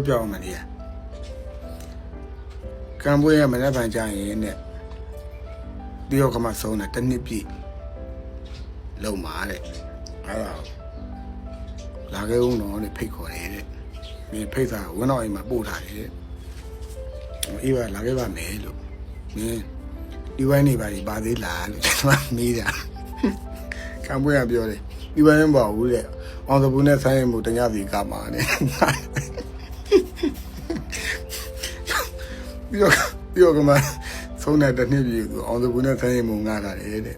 ပြောမှလေကံပွေးရမနေ့ပန်ကြရင်နဲ့တယောက်ကမှဆုံးတယ်တစ်နှစ်ပြည့်လုံမာတဲ့အဲ့ဒါလာခဲ့ဦးတော့လေဖိတ်ခေါ်တယ်တဲ့မင်းဖိတ်စာဝင်းတော့အိမ်မှာပို့ထားတယ်တဲ့အေးပါလာခဲ့ပါမယ်လို့မင်းဒီဝိုင်းနေပါလေပါသေးလားလို့ကျွန်တော်မေးတာကံပွေးကပြောတယ်ဒီဝိုင်းမပါဘူးတဲ့အောင်စပူနဲ့ဆိုင်းမှုတညစီကမှာနဲ့ပြောကမှဆုံးတဲ့တစ်နှစ်ပြည့်သူအောင်စပူနဲ့ဆိုင်းမှုငါတာတယ်တဲ့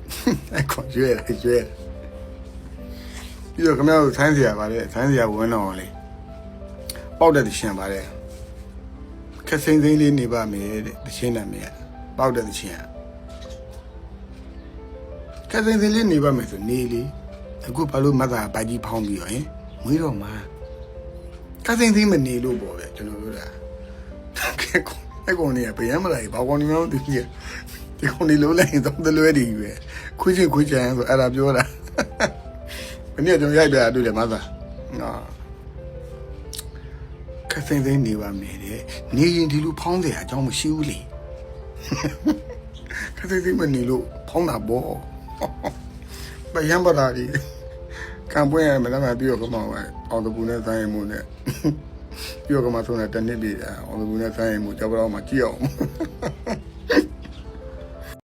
အဲ့ခေါ်ရွဲ့ပြီးတော့ခင်ဗျားတို့ဆိုင်းစရာပါလေဆိုင်းစရာဝင်းတော့လေပေါက်တဲ့ရှင်ပါလေခက်စိမ့်စိမ့်လေးနေပါမယ်တဲ့တချင်းနာမည်ပေါက်တဲ့ချင်းခက်စိမ့်စိမ့်လေးနေပါမယ်ဆိုနေလေအခုဘာလို့မတ်တာပိုက်ကြီးဖောင်းပြီးတော့ဟင်မွေးတော့မှာခက်စိမ့်စိမ့်မနေလို့ပေါ့ဗျကျွန်တော်တို့ကအဲ့ကောင်เนี่ยဗျမ်းမလိုက်ဘာကောင်နေမှမသိဘူးဒီကောင်နေလို့လိုက်တော့တလွဲတည်ပဲခွေးချင်းဆိုအဲ့ဒါပြောတာဘယ်နည်းကျွန်တော်ရိုက်ပြတာတွေ့တယ်မသားနော်ခက်စိမ့်စိမ့်နေပါမယ်တဲ့နေရင်ဒီလိုဖောင်းเสียအကြောင်းမရှိဘူးလေခက်စိမ့်စိမ့်မနေလို့ဖောင်းတာပေါ့ဗျမ်းပါတာဒီကံပွင့်ရမယ်လားပြီးတော့ကမောင်းအောင်တပူနဲ့ဆိုင်းမှုနဲ့ပြီးတော့ကမှဆုံးတဲ့တနစ်ပြည်အောင်တပူနဲ့ဆိုင်းမှုကြောက်တော့မှကြည့်အောင်